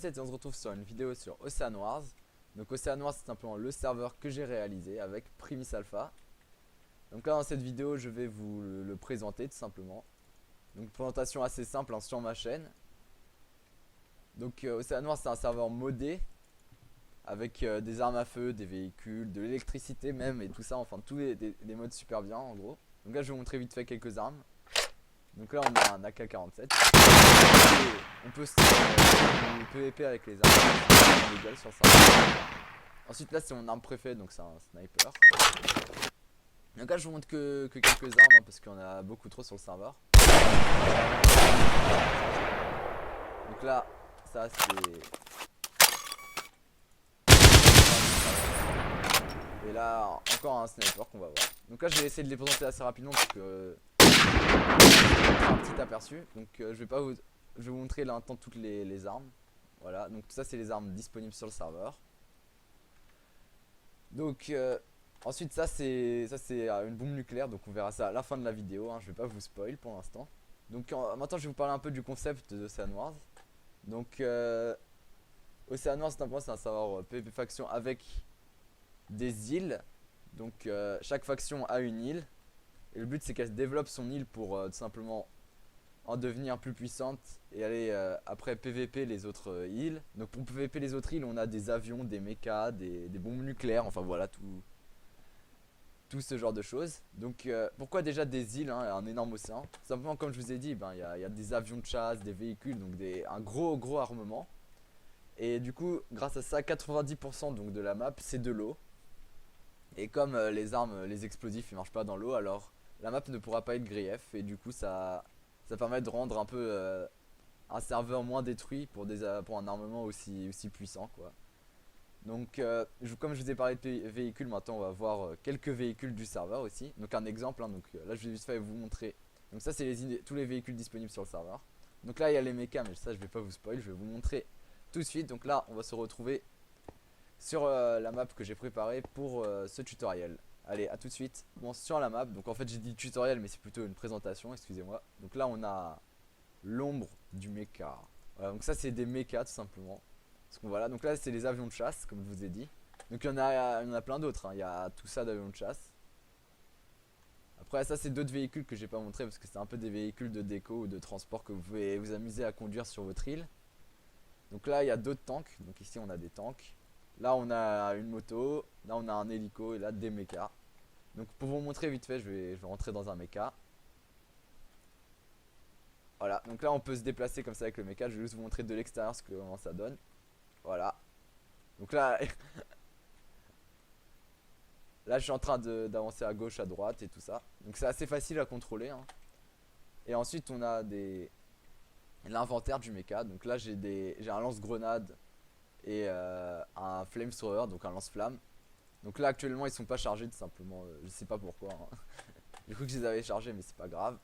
Sunset et on se retrouve sur une vidéo sur Ocean Wars. Donc Ocean Wars c'est simplement le serveur que j'ai réalisé avec Primis Alpha. Donc là dans cette vidéo je vais vous le présenter tout simplement. Donc présentation assez simple hein, sur ma chaîne. Donc Ocean Wars c'est un serveur modé avec des armes à feu, des véhicules, de l'électricité même et tout ça, enfin tous des modes super bien en gros. Donc là je vais vous montrer vite fait quelques armes. Donc là on a un AK-47. On peut se PVP avec les armes légales sur ça. Ensuite là c'est mon arme préférée, donc c'est un sniper. Donc là je vous montre que quelques armes hein, parce qu'il y en a beaucoup trop sur le serveur. Donc là ça c'est... Et là encore un sniper qu'on va voir. Donc là je vais essayer de les présenter assez rapidement parce que un petit aperçu. Donc je vais vous montrer là maintenant toutes les armes. Voilà, donc tout ça c'est les armes disponibles sur le serveur. Donc ensuite ça c'est une bombe nucléaire, donc on verra ça à la fin de la vidéo hein. Je vais pas vous spoil pour l'instant. Donc maintenant je vais vous parler un peu du concept de Ocean Wars. Donc Ocean Wars c'est un serveur PvP faction avec des îles. Donc chaque faction a une île. Et le but c'est qu'elle développe son île pour tout simplement en devenir plus puissante et aller après PVP les autres îles. Donc pour PVP les autres îles on a des avions, des mechas, des bombes nucléaires, enfin voilà tout ce genre de choses. Donc pourquoi déjà des îles, hein, un énorme océan? Simplement comme je vous ai dit, ben, y a des avions de chasse, des véhicules, donc un gros armement. Et du coup grâce à ça 90% donc de la map c'est de l'eau. Et comme les armes, les explosifs ils marchent pas dans l'eau, alors la map ne pourra pas être grief. Et du coup ça permet de rendre un peu un serveur moins détruit pour un armement aussi puissant quoi. Donc comme je vous ai parlé de véhicules, maintenant on va voir quelques véhicules du serveur aussi. Donc un exemple hein, donc là je vais juste vous montrer. Donc ça c'est tous les véhicules disponibles sur le serveur. Donc là il y a les mechas, mais ça je vais pas vous spoil, je vais vous montrer tout de suite. Donc là on va se retrouver sur la map que j'ai préparée pour ce tutoriel. Allez, à tout de suite. Bon, sur la map, donc en fait j'ai dit tutoriel mais c'est plutôt une présentation, excusez-moi. Donc là on a l'ombre du mecha. Voilà, donc ça c'est des mechas tout simplement. Voilà, donc là c'est les avions de chasse comme je vous ai dit. Donc il y en a plein d'autres, hein. Il y a tout ça d'avions de chasse. Après ça c'est d'autres véhicules que j'ai pas montré parce que c'est un peu des véhicules de déco ou de transport que vous pouvez vous amuser à conduire sur votre île. Donc là il y a d'autres tanks, donc ici on a des tanks. Là on a une moto, là on a un hélico et là des mechas. Donc pour vous montrer vite fait je vais rentrer dans un mecha. Voilà, donc là on peut se déplacer comme ça avec le mecha. Je vais juste vous montrer de l'extérieur comment ça donne. Voilà. Donc là là je suis en train d'avancer à gauche, à droite et tout ça. Donc c'est assez facile à contrôler hein. Et ensuite on a l'inventaire du mecha. Donc là j'ai un lance-grenade et un flamethrower, donc un lance-flamme. Donc là actuellement ils sont pas chargés tout simplement, je sais pas pourquoi hein. J'ai cru que je les avais chargés mais c'est pas grave.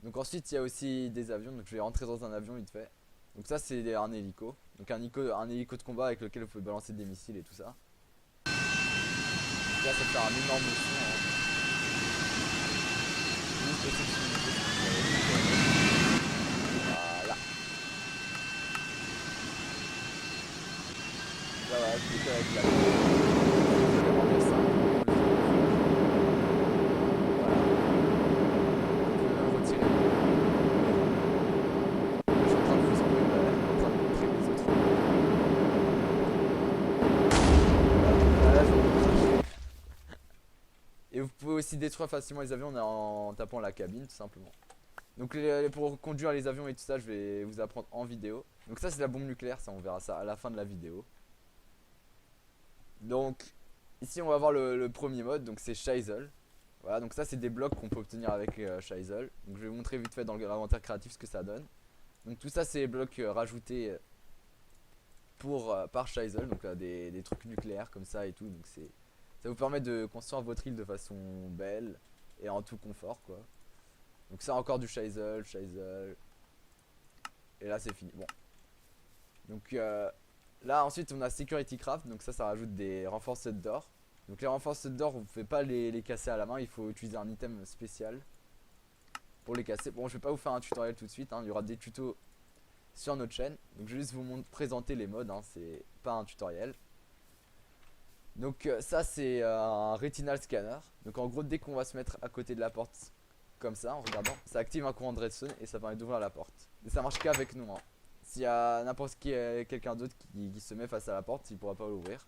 Donc ensuite il y a aussi des avions, donc je vais rentrer dans un avion vite fait. Donc ça c'est un hélico, donc un hélico de combat avec lequel vous pouvez balancer des missiles et tout ça. Donc là ça fait un énorme son hein. Voilà. Là voilà, je fais avec la... Et vous pouvez aussi détruire facilement les avions en tapant la cabine tout simplement. Donc pour conduire les avions et tout ça je vais vous apprendre en vidéo. Donc ça c'est la bombe nucléaire, ça on verra ça à la fin de la vidéo. Donc ici on va voir le premier mode, donc c'est Scheisel. Voilà, donc ça c'est des blocs qu'on peut obtenir avec Scheisel. Donc je vais vous montrer vite fait dans l'inventaire créatif ce que ça donne. Donc tout ça c'est les blocs rajoutés par Scheisel, donc des trucs nucléaires comme ça et tout. Donc ça vous permet de construire votre île de façon belle et en tout confort quoi. Donc ça encore du Scheisel. Et là c'est fini. Bon. Donc là ensuite on a Security Craft, donc ça rajoute des renforceurs d'or. Donc les renforceurs d'or vous ne pouvez pas les casser à la main, il faut utiliser un item spécial pour les casser. Bon je vais pas vous faire un tutoriel tout de suite hein. Il y aura des tutos sur notre chaîne. Donc je vais juste vous présenter les modes, hein, c'est pas un tutoriel. Donc ça c'est un retinal scanner. Donc en gros dès qu'on va se mettre à côté de la porte comme ça en regardant, ça active un courant de redstone et ça permet d'ouvrir la porte. Et ça marche qu'avec nous, hein. S'il y a n'importe qui quelqu'un d'autre qui se met face à la porte, il pourra pas l'ouvrir.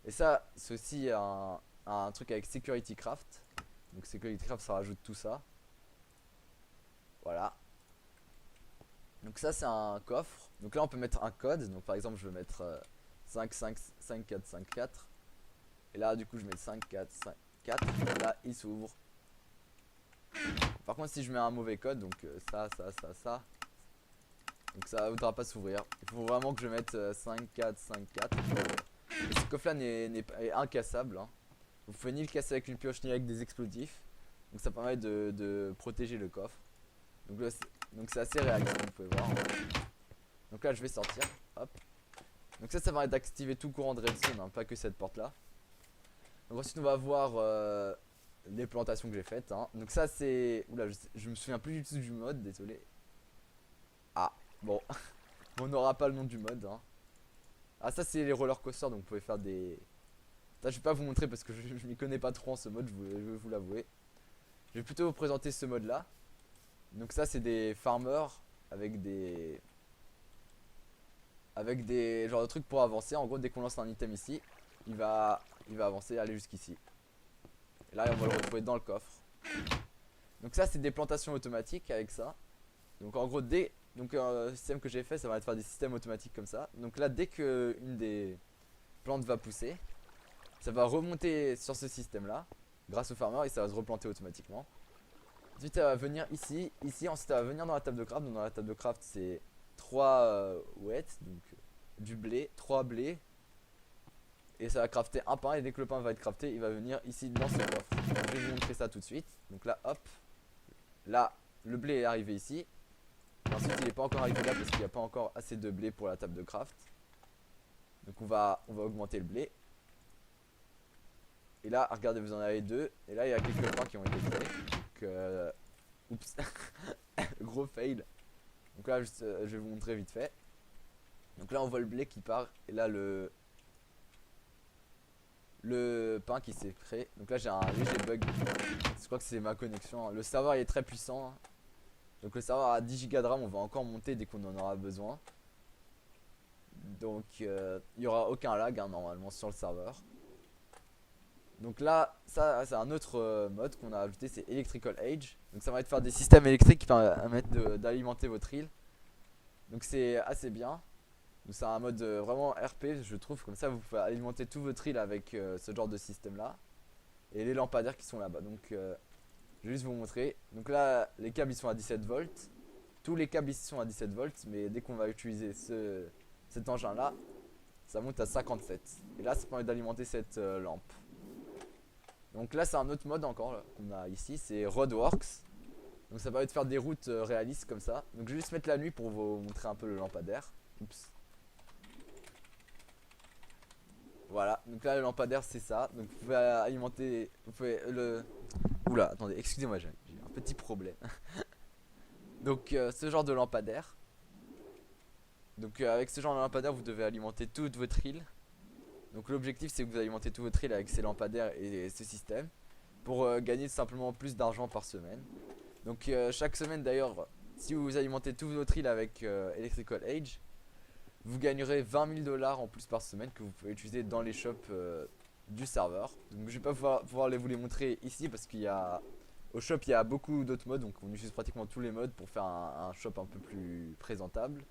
Et ça c'est aussi un truc avec Security Craft. Donc Security Craft ça rajoute tout ça. Voilà. Donc ça c'est un coffre. Donc là on peut mettre un code. Donc par exemple je vais mettre 54554. Et là du coup je mets 5454. Et là il s'ouvre. Par contre si je mets un mauvais code, donc ça. Donc ça ne voudra pas s'ouvrir. Il faut vraiment que je mette 5454. Et ce coffre là est incassable, hein. Vous pouvez ni le casser avec une pioche ni avec des explosifs. Donc ça permet de protéger le coffre. Donc c'est assez réaliste comme vous pouvez voir. Donc là je vais sortir. Hop. Donc ça permet d'activer tout courant de redstone, hein, pas que cette porte là. Donc ensuite on va voir les plantations que j'ai faites, hein. Donc ça c'est... Oula je me souviens plus du tout du mode, désolé. Ah bon. On n'aura pas le nom du mode, hein. Ah ça c'est les roller coasters, donc vous pouvez faire des... Ça je vais pas vous montrer parce que je m'y connais pas trop en ce mode, je vais vous l'avouer. Je vais plutôt vous présenter ce mode là. Donc ça c'est des farmers avec des genres de trucs pour avancer. En gros dès qu'on lance un item ici, il va avancer, aller jusqu'ici. Et là on va le retrouver dans le coffre. Donc ça c'est des plantations automatiques avec ça. Donc en gros le système que j'ai fait, ça va être faire des systèmes automatiques comme ça. Donc là dès que une des plantes va pousser, ça va remonter sur ce système là grâce au farmer et ça va se replanter automatiquement. Ensuite elle va venir ici, ensuite elle va venir dans la table de craft. Donc dans la table de craft c'est 3 wheat, donc du blé, 3 blés. Et ça va crafter un pain et dès que le pain va être crafté, il va venir ici dans ce coffre. Donc, je vais vous montrer ça tout de suite. Donc là hop, là le blé est arrivé ici. Et ensuite il n'est pas encore arrivé là parce qu'il n'y a pas encore assez de blé pour la table de craft. Donc on va augmenter le blé. Et là regardez, vous en avez 2. Et là il y a quelques pains qui ont été créés. Oups. Gros fail. Donc là je vais vous montrer vite fait. Donc là on voit le blé qui part. Et là le pain qui s'est créé. Donc là j'ai un léger bug. Je crois que c'est ma connexion, hein. Le serveur il est très puissant, hein. Donc le serveur a 10 Go de RAM. On va encore monter dès qu'on en aura besoin. Donc il n'y aura aucun lag, hein, normalement sur le serveur. Donc là, ça c'est un autre mode qu'on a ajouté, c'est Electrical Age. Donc ça va être faire des systèmes électriques qui permettent d'alimenter votre île. Donc c'est assez bien. Donc c'est un mode vraiment RP je trouve, comme ça vous pouvez alimenter tout votre île avec ce genre de système là. Et les lampadaires qui sont là-bas. Donc je vais juste vous montrer. Donc là les câbles ils sont à 17 volts. Tous les câbles ici sont à 17 volts, mais dès qu'on va utiliser cet engin là, ça monte à 57. Et là ça permet d'alimenter cette lampe. Donc là c'est un autre mode encore qu'on a ici, c'est Roadworks. Donc ça permet de faire des routes réalistes comme ça. Donc je vais juste mettre la nuit pour vous montrer un peu le lampadaire. Oups. Voilà, donc là le lampadaire c'est ça. Donc vous pouvez alimenter, vous pouvez le... Oula, attendez, excusez-moi, j'ai un petit problème. Donc ce genre de lampadaire. Donc avec ce genre de lampadaire vous devez alimenter toute votre île. Donc l'objectif c'est que vous alimentez tout votre île avec ces lampadaires et ce système pour gagner simplement plus d'argent par semaine. Donc chaque semaine d'ailleurs, si vous alimentez toute votre île avec Electrical Age, vous gagnerez 20 000 $ en plus par semaine que vous pouvez utiliser dans les shops du serveur. Donc je vais pas pouvoir vous les montrer ici parce qu'il y a... Au shop il y a beaucoup d'autres modes, donc on utilise pratiquement tous les modes pour faire un shop un peu plus présentable.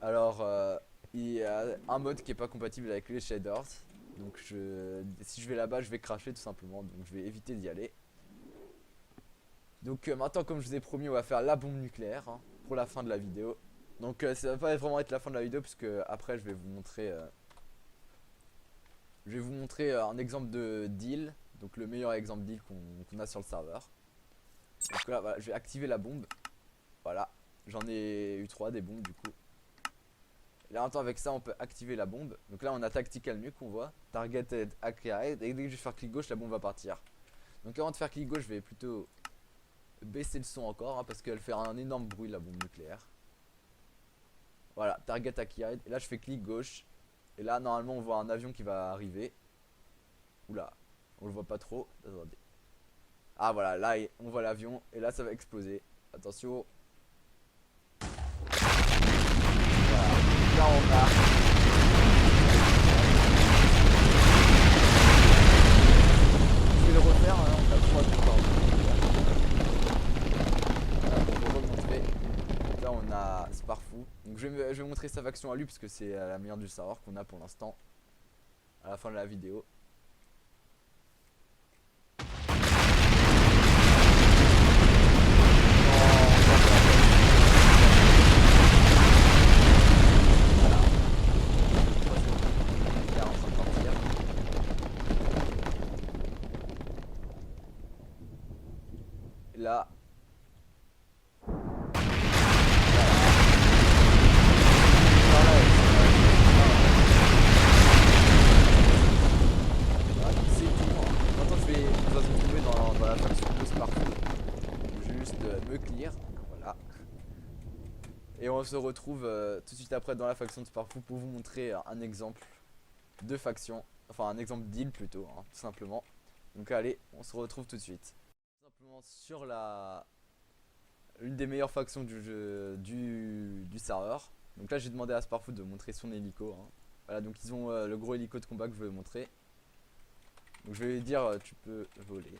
Alors il y a un mode qui est pas compatible avec les shaders. Donc si je vais là-bas je vais cracher tout simplement, donc je vais éviter d'y aller. Donc maintenant comme je vous ai promis on va faire la bombe nucléaire, hein, pour la fin de la vidéo. Donc ça va pas vraiment être la fin de la vidéo puisque après je vais vous montrer un exemple de deal. Donc le meilleur exemple deal qu'on a sur le serveur. Donc là voilà, je vais activer la bombe. Voilà, j'en ai eu 3 des bombes du coup. Là maintenant avec ça on peut activer la bombe. Donc là on a tactical nuke, on voit targeted accurate, et dès que je vais faire clic gauche la bombe va partir. Donc avant de faire clic gauche je vais plutôt baisser le son encore, hein, parce qu'elle fait un énorme bruit la bombe nucléaire. Voilà, target acquired. Et là je fais clic gauche. Et là normalement on voit un avion qui va arriver. Oula, on le voit pas trop. Attendez. Ah voilà, là on voit l'avion. Et là ça va exploser. Attention. Voilà. Là on a... Je vais le refaire, hein, on a 3 tours par voilà, pour vous remontrer. Donc là on a Sparfou. Donc je vais montrer sa faction à lui parce que c'est la meilleure du serveur qu'on a pour l'instant. À la fin de la vidéo. Là, c'est tout. Maintenant je vais nous retrouver dans la faction de Sparfou. Juste me clear. Voilà. Et on se retrouve tout de suite après dans la faction de Sparfou pour vous montrer un exemple de faction. Enfin un exemple d'île plutôt, hein, tout simplement. Donc allez, on se retrouve tout de suite. Tout simplement sur une des meilleures factions du jeu du serveur. Donc là j'ai demandé à Sparfou de montrer son hélico, hein. Voilà, donc ils ont le gros hélico de combat que je vais montrer. Donc je vais lui dire tu peux voler.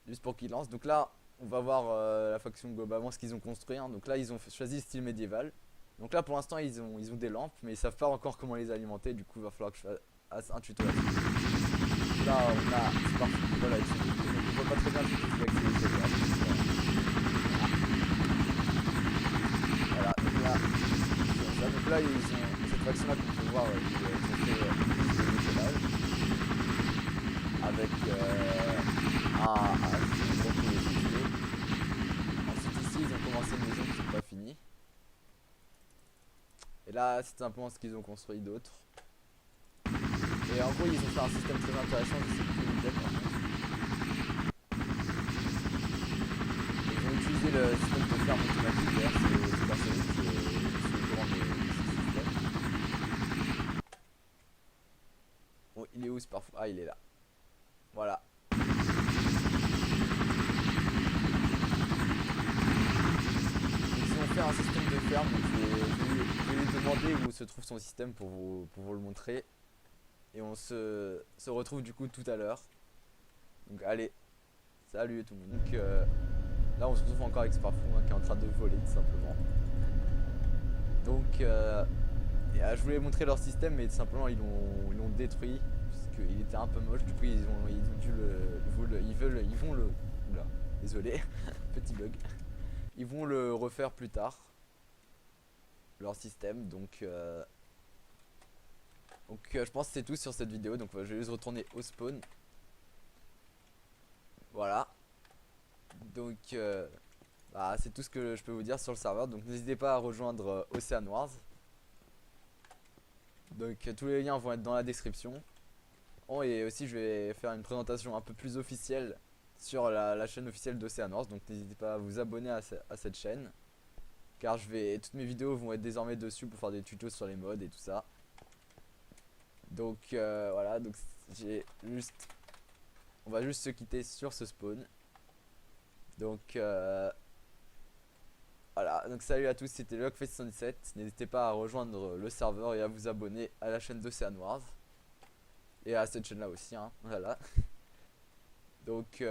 Juste pour qu'il lance. Donc là on va voir la faction globalement ce qu'ils ont construit, hein. Donc là ils ont choisi le style médiéval. Donc là pour l'instant ils ont des lampes mais ils savent pas encore comment les alimenter. Du coup il va falloir que je fasse un tuto là-dessus. Là on a Sparfou qui vole avec son hélico. Donc on voit pas très bien le tuto avec ses hélicos. Voilà, donc là ils ont cette faction là qu'on peut voir, ils ont fait des étoiles avec un gros coup de stylo. Ensuite ici ils ont commencé une maison qui n'est pas finie. Et là c'est simplement ce qu'ils ont construit d'autres. Et en gros ils ont fait un système très intéressant, je sais plus où peut-être par contre. Ils ont utilisé le système de ferme automatique, d'ailleurs c'est super solide, c'est au courant de ce système. Bon, il est où ce parfois? Ah, il est là. Voilà. Ils ont fait un système de ferme, donc je vais lui demander où se trouve son système pour vous le montrer. Et on se retrouve du coup tout à l'heure. Donc allez, salut tout le monde. Donc là on se retrouve encore avec Sparfou, hein, qui est en train de voler tout simplement. Donc je voulais montrer leur système mais tout simplement ils l'ont détruit puisqu'il était un peu moche. Du coup ils ont dû ils vont le oula, désolé, petit bug. Ils vont le refaire plus tard, leur système. Donc je pense que c'est tout sur cette vidéo. Donc je vais juste retourner au spawn. Voilà. Donc c'est tout ce que je peux vous dire sur le serveur. Donc n'hésitez pas à rejoindre Ocean Wars. Donc tous les liens vont être dans la description. Oh, et aussi je vais faire une présentation un peu plus officielle sur la chaîne officielle d'Ocean Wars. Donc n'hésitez pas à vous abonner à cette chaîne, car toutes mes vidéos vont être désormais dessus pour faire des tutos sur les mods et tout ça. Donc voilà, donc on va juste se quitter sur ce spawn. Donc voilà, donc salut à tous, c'était Lockface77. N'hésitez pas à rejoindre le serveur et à vous abonner à la chaîne d'Ocean Wars. Et à cette chaîne là aussi, hein, voilà. Donc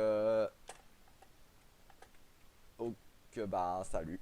salut.